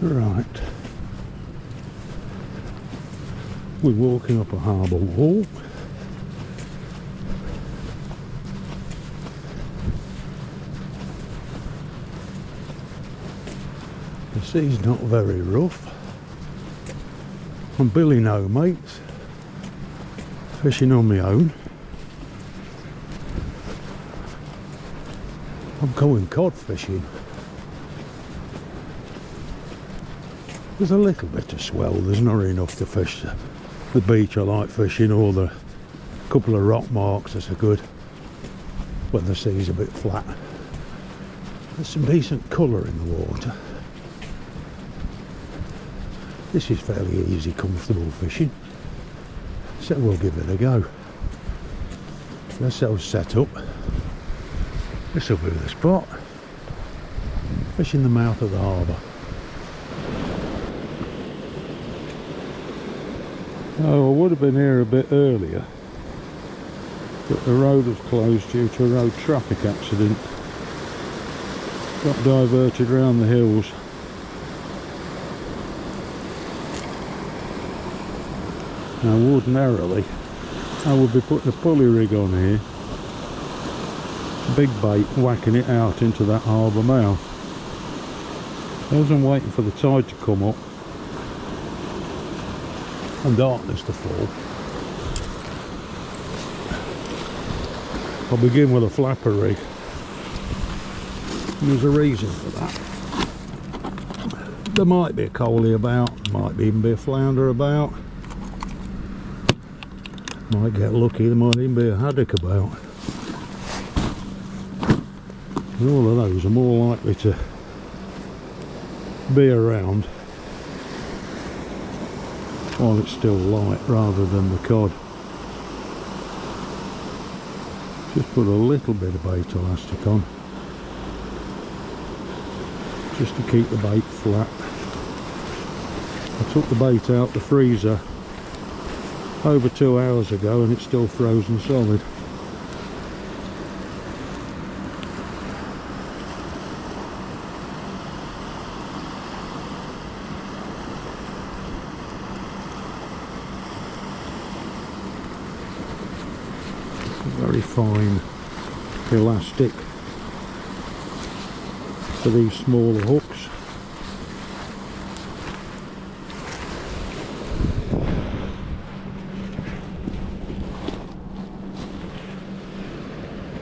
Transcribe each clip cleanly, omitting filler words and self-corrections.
Right, we're walking up a harbour wall. The sea's not very rough. I'm Billy No Mates, fishing on my own. I'm going cod fishing. There's a little bit of swell, there's not enough to fish the beach I like fishing, or the couple of rock marks that's a good when the sea's a bit flat. There's some decent colour in the water. This is fairly easy, comfortable fishing, so we'll give it a go. Let's all set up. This will be the spot. Fishing the mouth of the harbour. Oh, I would have been here a bit earlier, but the road was closed due to a road traffic accident. Got diverted round the hills. Now ordinarily I would be putting a pulley rig on here, big bait, whacking it out into that harbour mouth. As I'm waiting for the tide to come up and darkness to fall, I'll begin with a flapper rig. And there's a reason for that. There might be a coalie about, might even be a flounder about. Might get lucky, there might even be a haddock about. And all of those are more likely to be around while it's still light rather than the cod. Just put a little bit of bait elastic on, just to keep the bait flat. I took the bait out the freezer over 2 hours ago and it's still frozen solid. Very fine elastic for these smaller hooks.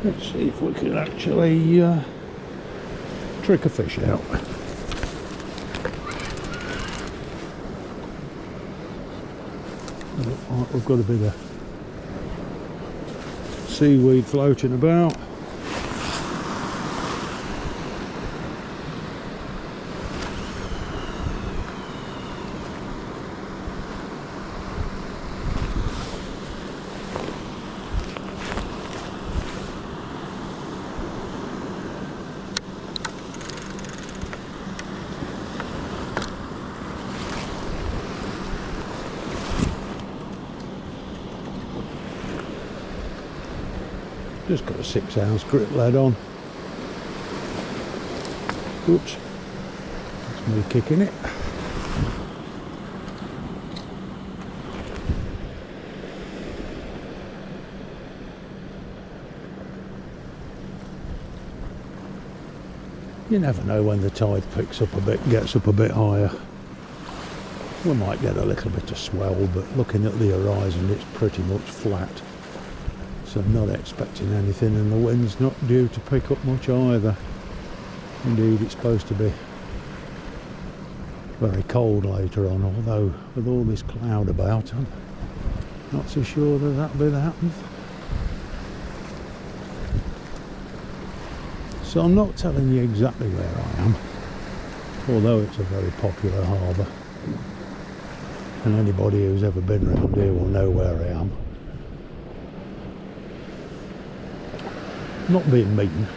Let's see if we can actually trick a fish out. Looks like we've got a bit of seaweed floating about. Just got a 6-ounce grip lead on. Oops, that's me kicking it. You never know when the tide picks up a bit, gets up a bit higher. We might get a little bit of swell, but looking at the horizon it's pretty much flat. So I'm not expecting anything, and the wind's not due to pick up much either. Indeed, it's supposed to be very cold later on, although with all this cloud about, I'm not so sure that that'll be the happen. So I'm not telling you exactly where I am, although it's a very popular harbour, and anybody who's ever been around here will know where I am. Not being mean.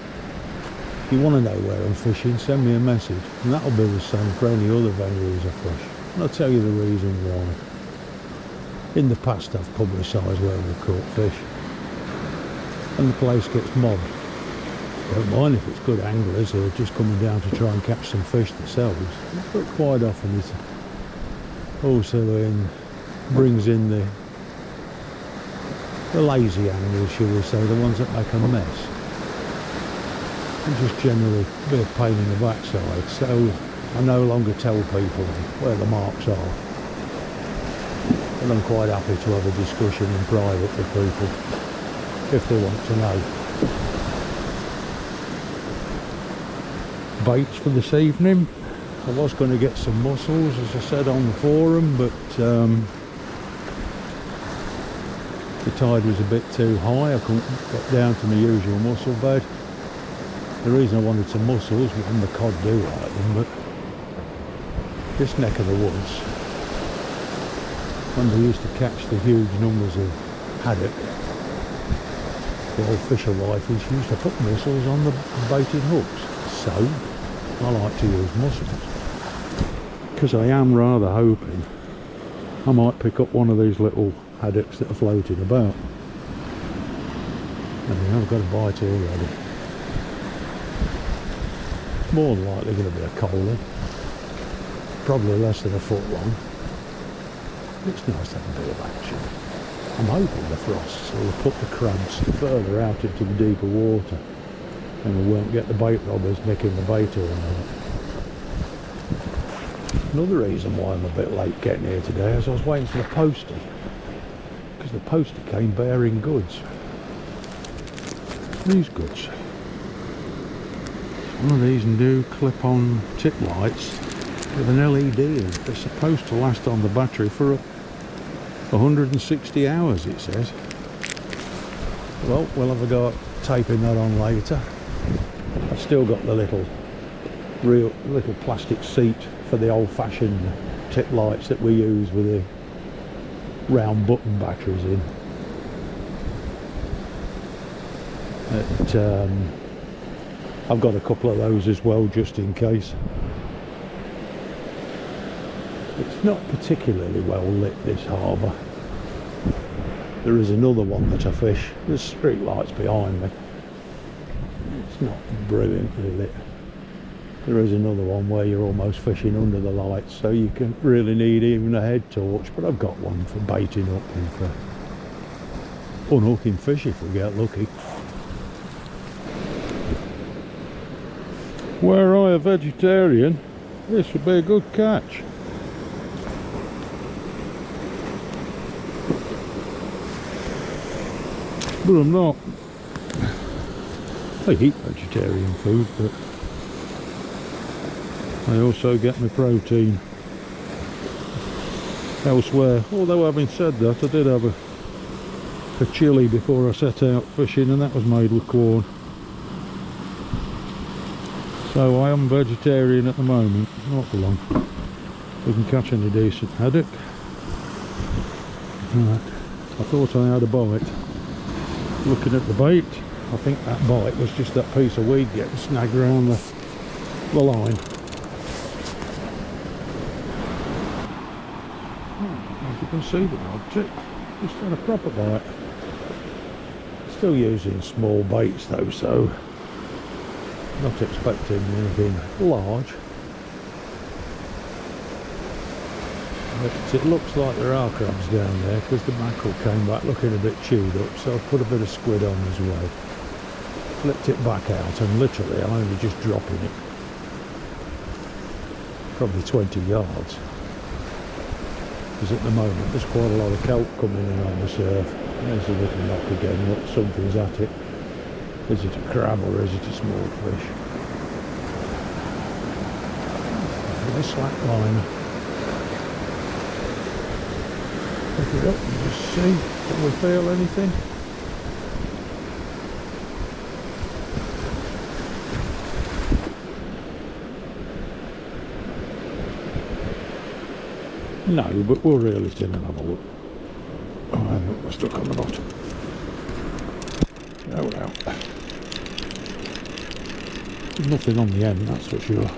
If you want to know where I'm fishing, send me a message, and that'll be the same for any other venues I fish. And I'll tell you the reason why. In the past I've publicised where we've caught fish, and the place gets mobbed don't mind if it's good anglers who are just coming down to try and catch some fish themselves, but quite often it also brings in the lazy anglers, shall we say, the ones that make a mess, and just generally a bit of pain in the backside. So I no longer tell people where the marks are, and I'm quite happy to have a discussion in private with people if they want to know. Baits for this evening. I was going to get some mussels, as I said on the forum, but the tide was a bit too high. I couldn't get down to my usual mussel bed. The reason I wanted some mussels, and the cod do like them, but this neck of the woods, when they used to catch the huge numbers of haddock, the old fisher wifers used to put mussels on the baited hooks. So I like to use mussels, because I am rather hoping I might pick up one of these little haddocks that are floating about. I mean, I've got a bite already. More than likely going to be a Codling, probably less than a foot long. It's nice to have a bit of action. I'm hoping the frosts will put the crabs further out into the deeper water, and we won't get the bait robbers nicking the bait all night. Another reason why I'm a bit late getting here today is I was waiting for the postie, because the postie came bearing goods. These goods. One of these new clip-on tip lights with an LED in. They're supposed to last on the battery for 160 hours, it says. Well, we'll have a go at taping that on later. I've still got the little plastic seat for the old-fashioned tip lights that we use with the round button batteries in. I've got a couple of those as well, just in case. It's not particularly well lit, this harbour. There is another one that I fish. There's street lights behind me. It's not brilliantly lit. There is another one where you're almost fishing under the lights, so you can really need even a head torch, but I've got one for baiting up and for unhooking fish if we get lucky. Were I a vegetarian, this would be a good catch. But I'm not. I eat vegetarian food, but I also get my protein elsewhere. Although having said that, I did have a chilli before I set out fishing, and that was made with corn. So I am vegetarian at the moment, not for long. We can catch any decent haddock. Right. I thought I had a bite. Looking at the bait, I think that bite was just that piece of weed getting snagged around the line. As you can see, the rod tip just had a proper bite. Still using small baits though, so not expecting anything large. But it looks like there are crabs down there, because the mackerel came back looking a bit chewed up, so I've put a bit of squid on as well. Flipped it back out, and literally I'm only just dropping it. Probably 20 yards. Because at the moment there's quite a lot of kelp coming in on the surf. There's a little knock again. Look, something's at it. Is it a crab or is it a small fish? A slack line. Pick it up and just see. Can we feel anything? No, but we'll reel it in and have a look. Oh, we're stuck on the bottom. No. There's nothing on the end, that's for sure.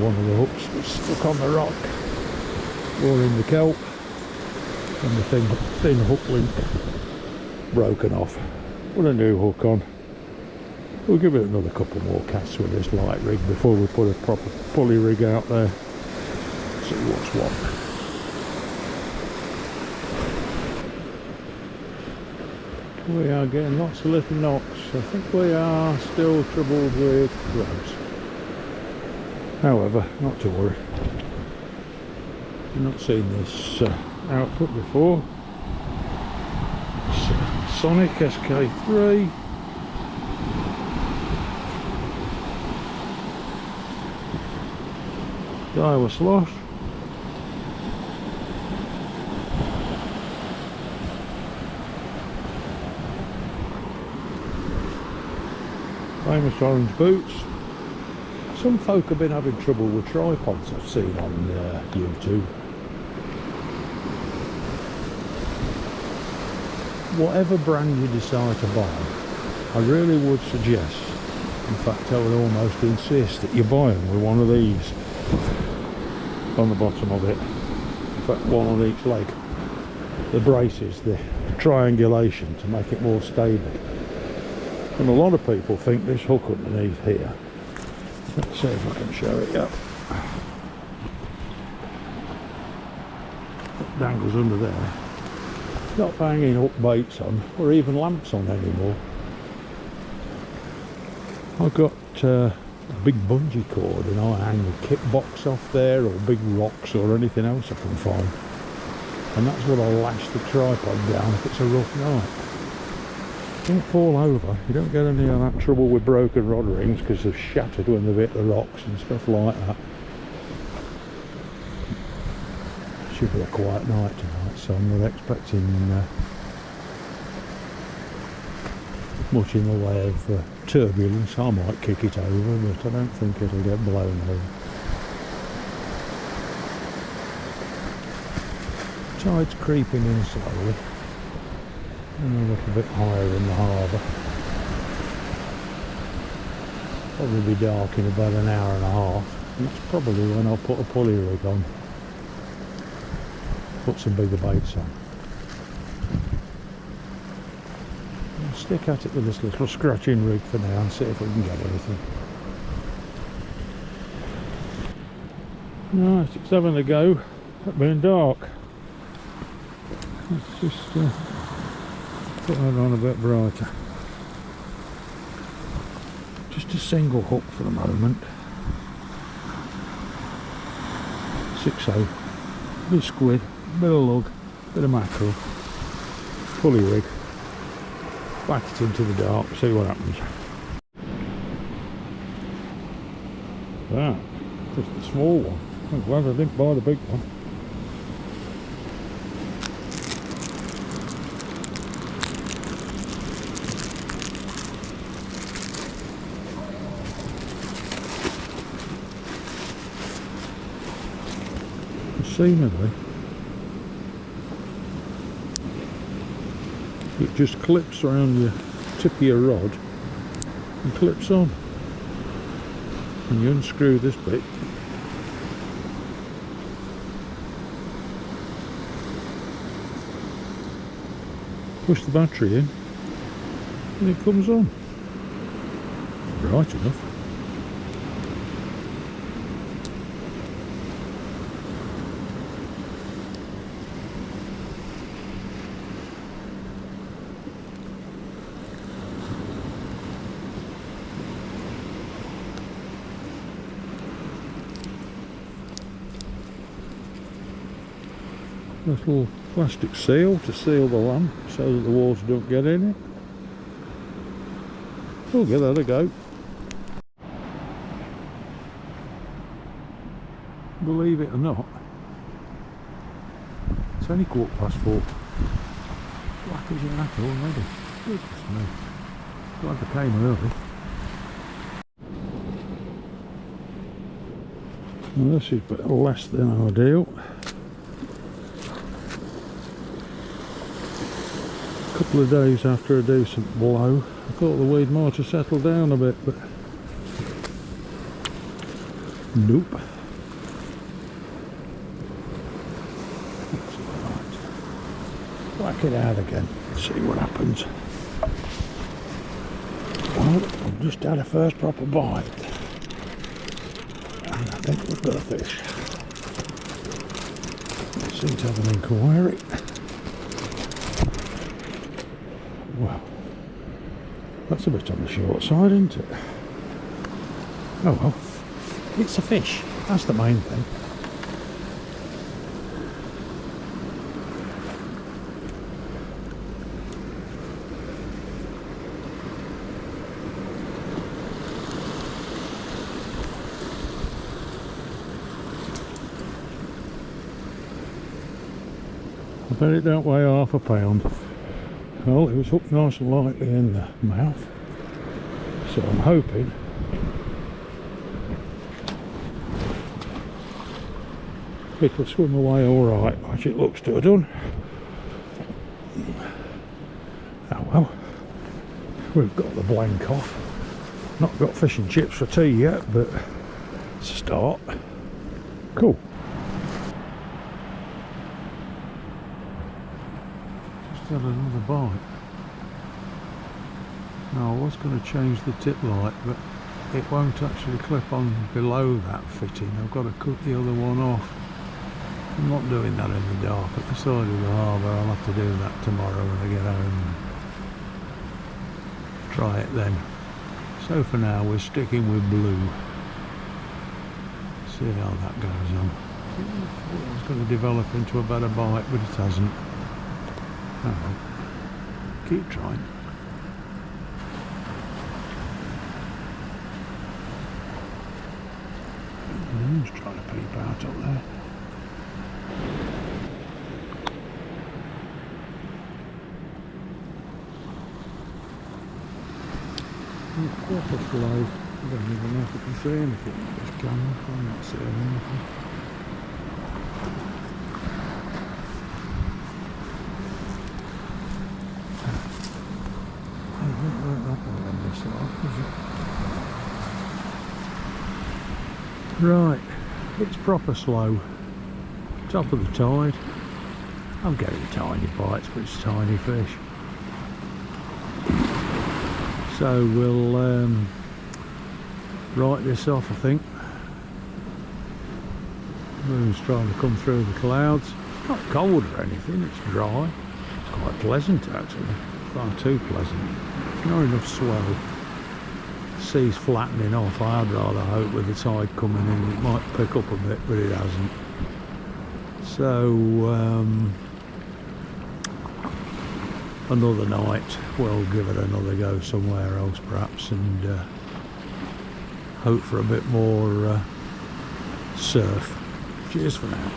One of the hooks was stuck on the rock. or in the kelp, and the thin hook link broken off. Put a new hook on. We'll give it another couple more casts with this light rig before we put a proper pulley rig out there. See what's what. We are getting lots of little knocks. I think we are still troubled with grubs. However, not to worry. I've not seen this outfit before. It's Sonic SK3. Iowa slosh. Famous orange boots. Some folk have been having trouble with tripods I've seen on YouTube. Whatever brand you decide to buy, I really would suggest, in fact I would almost insist, that you buy them with one of these on the bottom of it. In fact, one on each leg. The braces, the triangulation to make it more stable. And a lot of people think this hook underneath here, let's see if I can show it, yeah, it dangles under there, not for hanging hook baits on or even lamps on anymore. I've got a big bungee cord and I hang the kit box off there, or big rocks or anything else I can find, and that's what I'll lash the tripod down if it's a rough night. Don't fall over, you don't get any of that trouble with broken rod rings because they're shattered when they've hit the rocks and stuff like that. Should be a quiet night tonight, so I'm not expecting much in the way of turbulence. I might kick it over, but I don't think it'll get blown over. Tide's creeping in slowly. And a little bit higher in the harbour. Probably be dark in about an hour and a half, and that's probably when I'll put a pulley rig on. Put some bigger baits on. I'll stick at it with this little scratching rig for now and see if we can get anything. Right, it's having a go at being dark. Let's just put that on a bit brighter. Just a single hook for the moment. 6/0. Bit of squid, bit of lug, bit of mackerel, pulley rig. Whack it into the dark, see what happens. That, just a small one. I'm glad I didn't buy the big one. Seemingly it just clips around your tip of your rod and clips on, and you unscrew this bit, push the battery in and it comes on. Bright enough. Little plastic seal to seal the lamp so that the water don't get in it. We'll give that a go. Believe it or not, it's only 4:15. Black as your hat already. Goodness me. Glad I came early. Well, this is a bit less than ideal. A couple of days after a decent blow, I thought the weed might have settled down a bit, but nope. whack it out again, see what happens. Well, I've just had a first proper bite, and I think we've got a fish. Let's see to have an inquiry. Well, that's a bit on the short side, isn't it? Oh well, it's a fish, that's the main thing. I bet it don't weigh half a pound. Well, it was hooked nice and lightly in the mouth, so I'm hoping it'll swim away alright, which it looks to have done. Oh well, we've got the blank off. Not got fish and chips for tea yet, but it's a start. Cool. Had another bite. Now I was going to change the tip light, but it won't actually clip on below that fitting. I've got to cut the other one off. I'm not doing that in the dark at the side of the harbour. I'll have to do that tomorrow when I get home and try it then. So for now we're sticking with blue. See how that goes on. I thought it was going to develop into a better bite, but it hasn't. Oh well, keep trying. The moon's trying to peep out up there. It's proper slow. I don't even know if I can see anything with this camera. I'm not seeing anything. Right, it's proper slow. Top of the tide. I'm getting tiny bites, but it's tiny fish. So we'll write this off, I think. Moon's trying to come through the clouds. It's not cold or anything, it's dry. It's quite pleasant actually, far too pleasant. Not enough swell. The sea's flattening off. I'd rather hope with the tide coming in it might pick up a bit, but it hasn't. So another night we'll give it another go somewhere else perhaps, and hope for a bit more surf. Cheers for now.